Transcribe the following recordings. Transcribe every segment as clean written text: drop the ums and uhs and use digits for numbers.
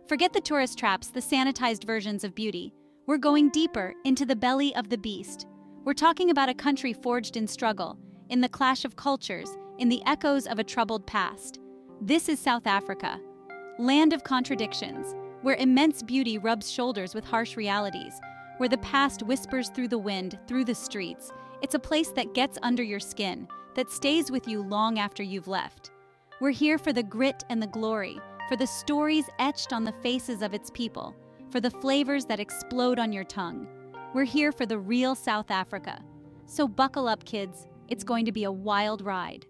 Forget the tourist traps, the sanitized versions of beauty. We're going deeper into the belly of the beast. We're talking about a country forged in struggle, in the clash of cultures, in the echoes of a troubled past. This is South Africa, land of contradictions, where immense beauty rubs shoulders with harsh realities, where the past whispers through the wind, through the streets. It's a place that gets under your skin, that stays with you long after you've left. We're here for the grit and the glory, for the stories etched on the faces of its people, for the flavors that explode on your tongue. We're here for the real South Africa. So buckle up, kids. It's going to be a wild ride.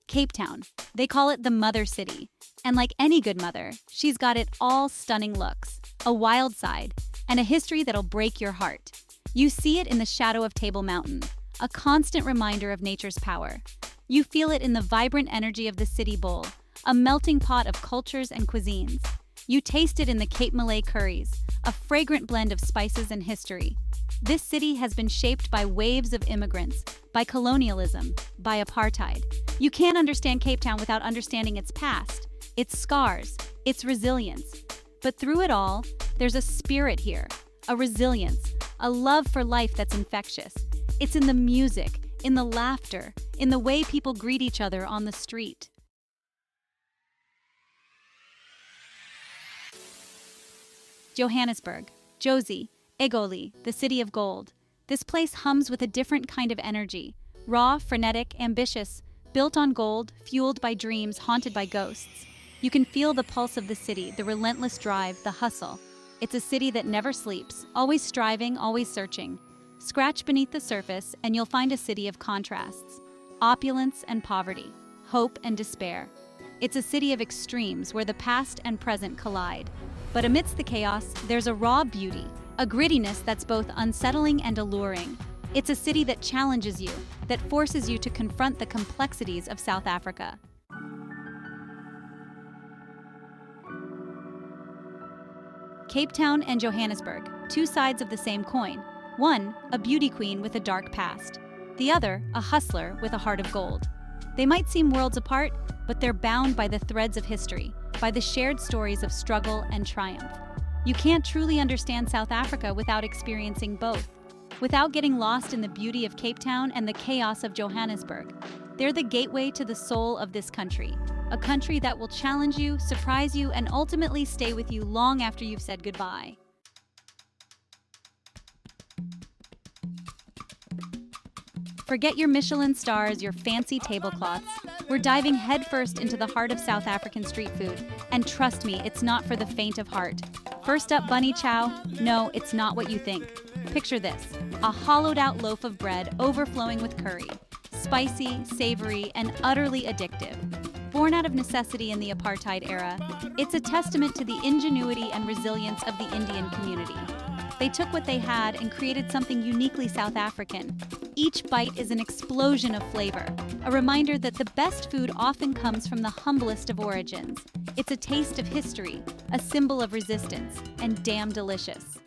Cape Town. They call it the Mother City. And like any good mother, she's got it all: stunning looks, a wild side, and a history that'll break your heart. You see it in the shadow of Table Mountain, a constant reminder of nature's power. You feel it in the vibrant energy of the City Bowl, a melting pot of cultures and cuisines. You taste it in the Cape Malay curries, a fragrant blend of spices and history. This city has been shaped by waves of immigrants, by colonialism, by apartheid. You can't understand Cape Town without understanding its past, its scars, its resilience. But through it all, there's a spirit here, a resilience, a love for life that's infectious. It's in the music, in the laughter, in the way people greet each other on the street. Johannesburg, Jozi, Egoli, the city of gold. This place hums with a different kind of energy, raw, frenetic, ambitious, built on gold, fueled by dreams, haunted by ghosts. You can feel the pulse of the city, the relentless drive, the hustle. It's a city that never sleeps, always striving, always searching. Scratch beneath the surface and you'll find a city of contrasts, opulence and poverty, hope and despair. It's a city of extremes where the past and present collide. But amidst the chaos, there's a raw beauty, a grittiness that's both unsettling and alluring. It's a city that challenges you, that forces you to confront the complexities of South Africa. Cape Town and Johannesburg, two sides of the same coin. One, a beauty queen with a dark past. The other, a hustler with a heart of gold. They might seem worlds apart, but they're bound by the threads of history, by the shared stories of struggle and triumph. You can't truly understand South Africa without experiencing both, without getting lost in the beauty of Cape Town and the chaos of Johannesburg. They're the gateway to the soul of this country, a country that will challenge you, surprise you, and ultimately stay with you long after you've said goodbye. Forget your Michelin stars, your fancy tablecloths. We're diving headfirst into the heart of South African street food, and trust me, it's not for the faint of heart. First up, bunny chow. No, it's not what you think. Picture this, a hollowed-out loaf of bread overflowing with curry. Spicy, savory, and utterly addictive. Born out of necessity in the apartheid era, it's a testament to the ingenuity and resilience of the Indian community. They took what they had and created something uniquely South African. Each bite is an explosion of flavor, a reminder that the best food often comes from the humblest of origins. It's a taste of history, a symbol of resistance, and damn delicious.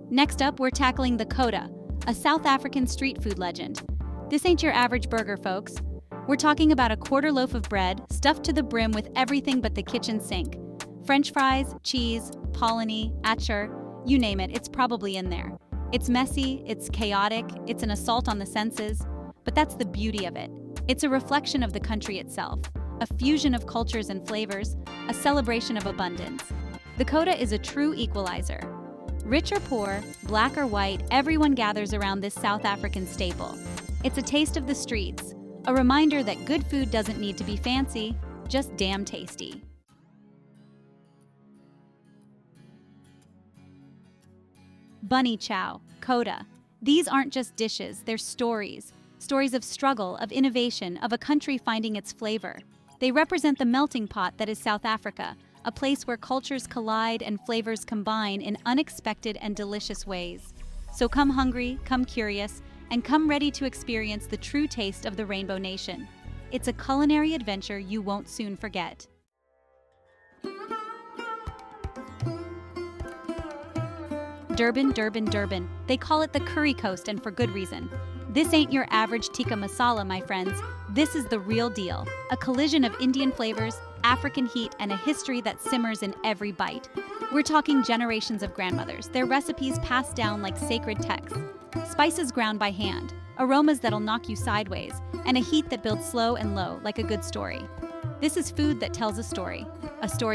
Next up, we're tackling the Kota, a South African street food legend. This ain't your average burger, folks. We're talking about a quarter loaf of bread stuffed to the brim with everything but the kitchen sink. French fries, cheese, polony, achar, you name it, it's probably in there. It's messy, it's chaotic, it's an assault on the senses, but that's the beauty of it. It's a reflection of the country itself, a fusion of cultures and flavors, a celebration of abundance. The Kota is a true equalizer. Rich or poor, black or white, everyone gathers around this South African staple. It's a taste of the streets, a reminder that good food doesn't need to be fancy, just damn tasty. Bunny chow, Kota. These aren't just dishes, they're stories. Stories of struggle, of innovation, of a country finding its flavor. They represent the melting pot that is South Africa, a place where cultures collide and flavors combine in unexpected and delicious ways. So come hungry, come curious, and come ready to experience the true taste of the Rainbow Nation. It's a culinary adventure you won't soon forget. Durban, Durban, Durban. They call it the Curry Coast, and for good reason. This ain't your average tikka masala, my friends. This is the real deal. A collision of Indian flavors, African heat, and a history that simmers in every bite. We're talking generations of grandmothers, their recipes passed down like sacred texts. Spices ground by hand, aromas that'll knock you sideways, and a heat that builds slow and low like a good story. This is food that tells a story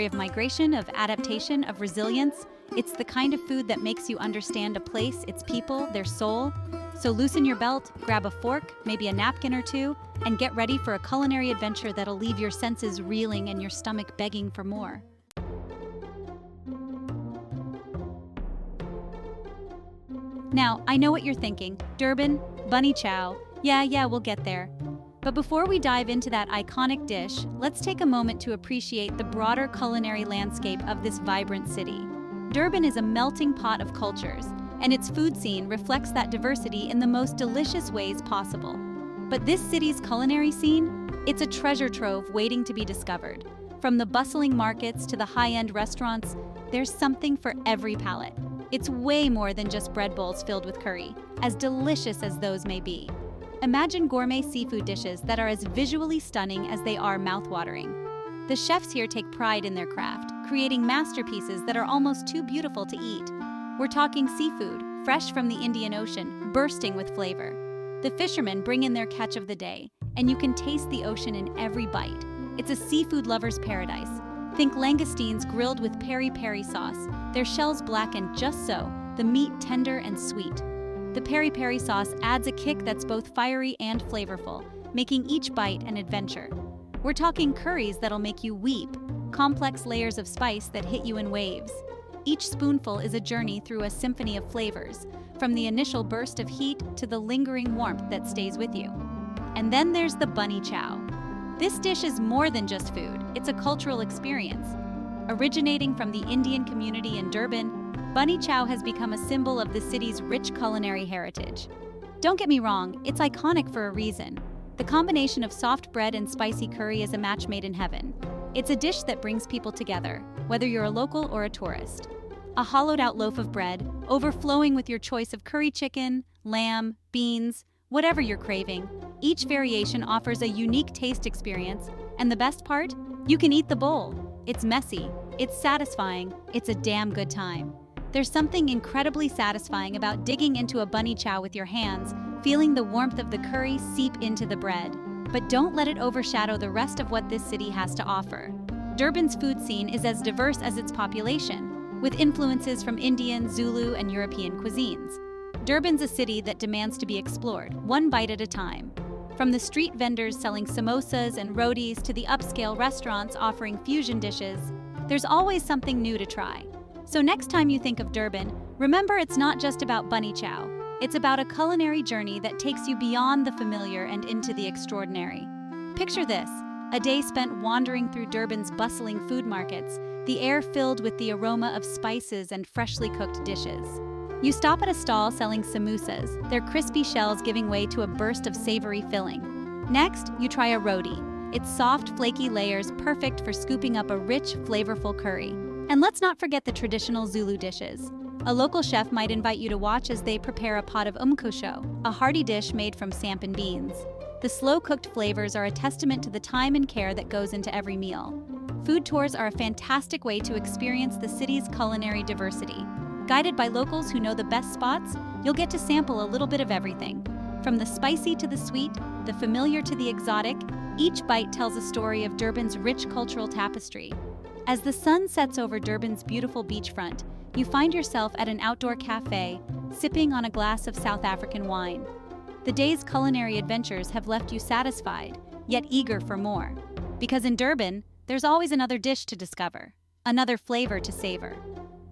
of migration, of adaptation, of resilience. It's the kind of food that makes you understand a place, its people, their soul. So loosen your belt, grab a fork, maybe a napkin or two, and get ready for a culinary adventure that'll leave your senses reeling and your stomach begging for more. Now, I know what you're thinking. Durban, bunny chow. Yeah, we'll get there. But before we dive into that iconic dish, let's take a moment to appreciate the broader culinary landscape of this vibrant city. Durban is a melting pot of cultures, and its food scene reflects that diversity in the most delicious ways possible. But this city's culinary scene? It's a treasure trove waiting to be discovered. From the bustling markets to the high-end restaurants, there's something for every palate. It's way more than just bread bowls filled with curry, as delicious as those may be. Imagine gourmet seafood dishes that are as visually stunning as they are mouth-watering. The chefs here take pride in their craft, creating masterpieces that are almost too beautiful to eat. We're talking seafood, fresh from the Indian Ocean, bursting with flavor. The fishermen bring in their catch of the day, and you can taste the ocean in every bite. It's a seafood lover's paradise. Think langoustines grilled with peri-peri sauce, their shells blackened just so, the meat tender and sweet. The peri-peri sauce adds a kick that's both fiery and flavorful, making each bite an adventure. We're talking curries that'll make you weep, complex layers of spice that hit you in waves. Each spoonful is a journey through a symphony of flavors, from the initial burst of heat to the lingering warmth that stays with you. And then there's the bunny chow. This dish is more than just food, it's a cultural experience. Originating from the Indian community in Durban, bunny chow has become a symbol of the city's rich culinary heritage. Don't get me wrong, it's iconic for a reason. The combination of soft bread and spicy curry is a match made in heaven. It's a dish that brings people together, whether you're a local or a tourist. A hollowed-out loaf of bread, overflowing with your choice of curry chicken, lamb, beans, whatever you're craving. Each variation offers a unique taste experience, and the best part? You can eat the bowl. It's messy, it's satisfying, it's a damn good time. There's something incredibly satisfying about digging into a bunny chow with your hands, feeling the warmth of the curry seep into the bread. But don't let it overshadow the rest of what this city has to offer. Durban's food scene is as diverse as its population, with influences from Indian, Zulu, and European cuisines. Durban's a city that demands to be explored, one bite at a time. From the street vendors selling samosas and rotis to the upscale restaurants offering fusion dishes, there's always something new to try. So next time you think of Durban, remember it's not just about bunny chow. It's about a culinary journey that takes you beyond the familiar and into the extraordinary. Picture this, a day spent wandering through Durban's bustling food markets, the air filled with the aroma of spices and freshly cooked dishes. You stop at a stall selling samosas, their crispy shells giving way to a burst of savory filling. Next, you try a roti, its soft, flaky layers perfect for scooping up a rich, flavorful curry. And let's not forget the traditional Zulu dishes. A local chef might invite you to watch as they prepare a pot of umkusho, a hearty dish made from sampan beans. The slow-cooked flavors are a testament to the time and care that goes into every meal. Food tours are a fantastic way to experience the city's culinary diversity. Guided by locals who know the best spots, you'll get to sample a little bit of everything. From the spicy to the sweet, the familiar to the exotic, each bite tells a story of Durban's rich cultural tapestry. As the sun sets over Durban's beautiful beachfront, you find yourself at an outdoor cafe, sipping on a glass of South African wine. The day's culinary adventures have left you satisfied, yet eager for more. Because in Durban, there's always another dish to discover, another flavor to savor.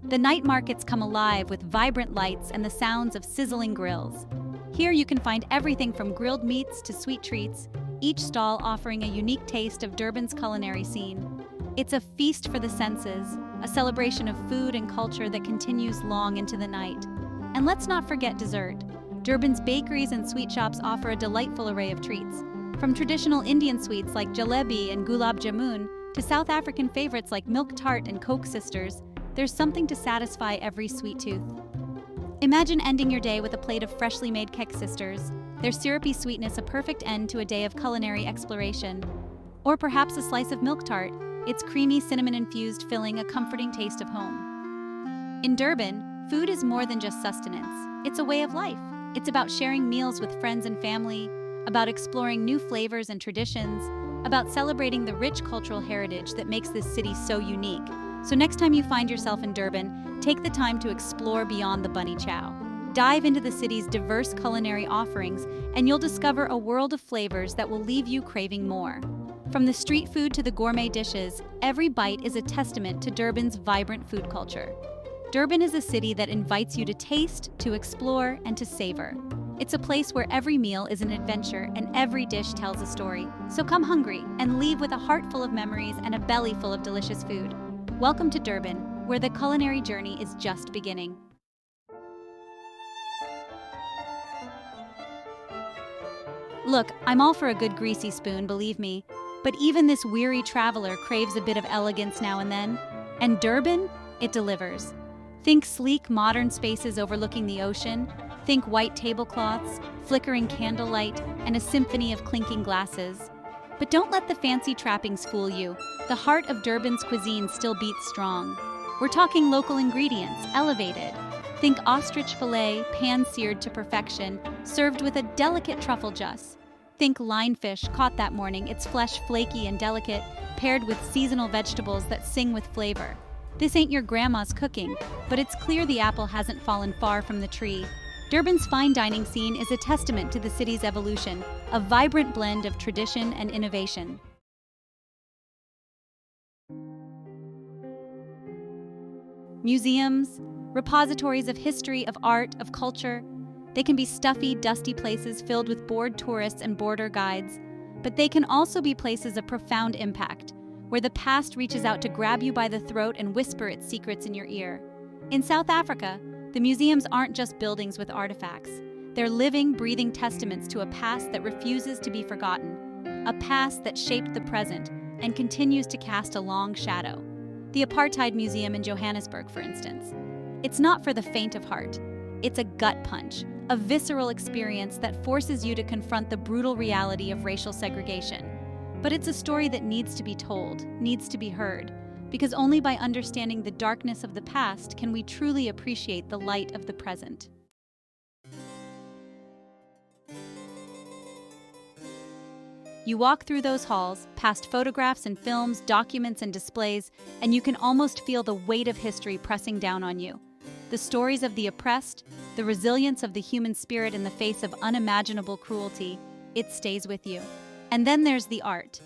The night markets come alive with vibrant lights and the sounds of sizzling grills. Here you can find everything from grilled meats to sweet treats, each stall offering a unique taste of Durban's culinary scene. It's a feast for the senses, a celebration of food and culture that continues long into the night. And let's not forget dessert. Durban's bakeries and sweet shops offer a delightful array of treats. From traditional Indian sweets like jalebi and gulab jamun to South African favorites like milk tart and Coke Sisters, there's something to satisfy every sweet tooth. Imagine ending your day with a plate of freshly made kek sisters, their syrupy sweetness a perfect end to a day of culinary exploration. Or perhaps a slice of milk tart, its creamy cinnamon-infused filling a comforting taste of home. In Durban, food is more than just sustenance. It's a way of life. It's about sharing meals with friends and family, about exploring new flavors and traditions, about celebrating the rich cultural heritage that makes this city so unique. So next time you find yourself in Durban, take the time to explore beyond the bunny chow. Dive into the city's diverse culinary offerings, and you'll discover a world of flavors that will leave you craving more. From the street food to the gourmet dishes, every bite is a testament to Durban's vibrant food culture. Durban is a city that invites you to taste, to explore, and to savor. It's a place where every meal is an adventure and every dish tells a story. So come hungry and leave with a heart full of memories and a belly full of delicious food. Welcome to Durban, where the culinary journey is just beginning. Look, I'm all for a good greasy spoon, believe me. But even this weary traveler craves a bit of elegance now and then. And Durban, it delivers. Think sleek, modern spaces overlooking the ocean. Think white tablecloths, flickering candlelight, and a symphony of clinking glasses. But don't let the fancy trappings fool you. The heart of Durban's cuisine still beats strong. We're talking local ingredients, elevated. Think ostrich fillet, pan-seared to perfection, served with a delicate truffle juice. Think lionfish caught that morning, its flesh flaky and delicate, paired with seasonal vegetables that sing with flavor. This ain't your grandma's cooking, but it's clear the apple hasn't fallen far from the tree. Durban's fine dining scene is a testament to the city's evolution, a vibrant blend of tradition and innovation. Museums, repositories of history, of art, of culture. They can be stuffy, dusty places filled with bored tourists and border guides, but they can also be places of profound impact, where the past reaches out to grab you by the throat and whisper its secrets in your ear. In South Africa, the museums aren't just buildings with artifacts. They're living, breathing testaments to a past that refuses to be forgotten, a past that shaped the present and continues to cast a long shadow. The Apartheid Museum in Johannesburg, for instance. It's not for the faint of heart. It's a gut punch, a visceral experience that forces you to confront the brutal reality of racial segregation. But it's a story that needs to be told, needs to be heard, because only by understanding the darkness of the past can we truly appreciate the light of the present. You walk through those halls, past photographs and films, documents and displays, and you can almost feel the weight of history pressing down on you. The stories of the oppressed, the resilience of the human spirit in the face of unimaginable cruelty, it stays with you. And then there's the art.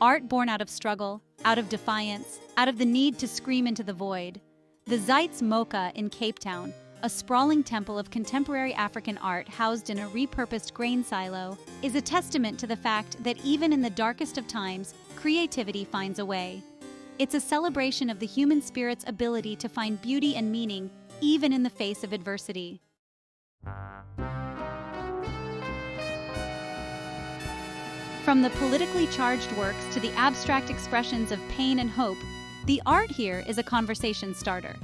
Art born out of struggle, out of defiance, out of the need to scream into the void. The Zeitz Mocha in Cape Town, a sprawling temple of contemporary African art housed in a repurposed grain silo, is a testament to the fact that even in the darkest of times, creativity finds a way. It's a celebration of the human spirit's ability to find beauty and meaning even in the face of adversity. From the politically charged works to the abstract expressions of pain and hope, the art here is a conversation starter.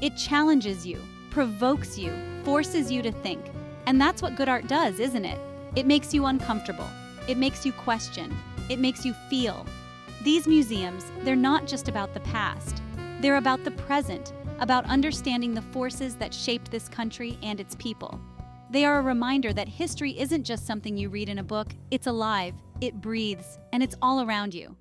It challenges you, provokes you, forces you to think. And that's what good art does, isn't it? It makes you uncomfortable. It makes you question. It makes you feel. These museums, they're not just about the past. They're about the present, about understanding the forces that shaped this country and its people. They are a reminder that history isn't just something you read in a book, it's alive, it breathes, and it's all around you.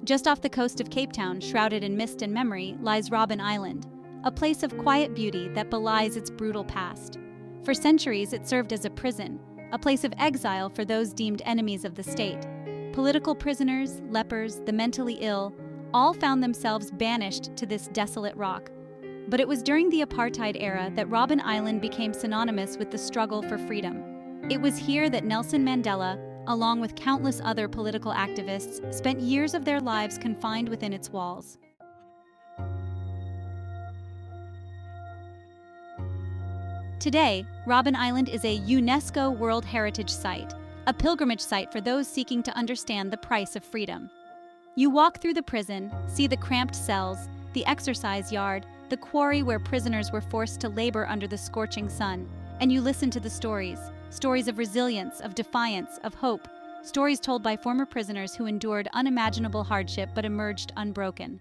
Just off the coast of Cape Town, shrouded in mist and memory, lies Robben Island, a place of quiet beauty that belies its brutal past. For centuries, it served as a prison, a place of exile for those deemed enemies of the state. Political prisoners, lepers, the mentally ill, all found themselves banished to this desolate rock. But it was during the apartheid era that Robben Island became synonymous with the struggle for freedom. It was here that Nelson Mandela, along with countless other political activists, spent years of their lives confined within its walls. Today, Robben Island is a UNESCO World Heritage Site, a pilgrimage site for those seeking to understand the price of freedom. You walk through the prison, see the cramped cells, the exercise yard, the quarry where prisoners were forced to labor under the scorching sun, and you listen to the stories of resilience, of defiance, of hope, stories told by former prisoners who endured unimaginable hardship but emerged unbroken.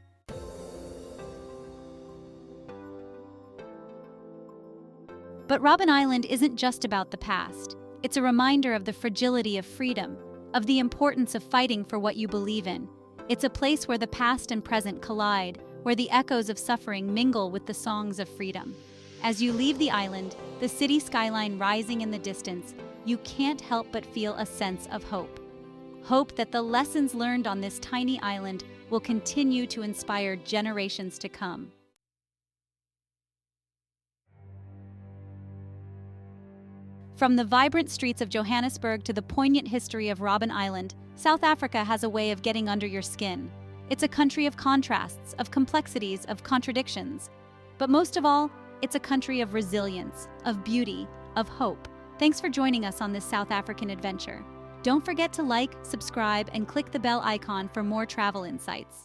But Robben Island isn't just about the past. It's a reminder of the fragility of freedom, of the importance of fighting for what you believe in. It's a place where the past and present collide, where the echoes of suffering mingle with the songs of freedom. As you leave the island, the city skyline rising in the distance, you can't help but feel a sense of hope. Hope that the lessons learned on this tiny island will continue to inspire generations to come. From the vibrant streets of Johannesburg to the poignant history of Robben Island, South Africa has a way of getting under your skin. It's a country of contrasts, of complexities, of contradictions. But most of all, it's a country of resilience, of beauty, of hope. Thanks for joining us on this South African adventure. Don't forget to like, subscribe, and click the bell icon for more travel insights.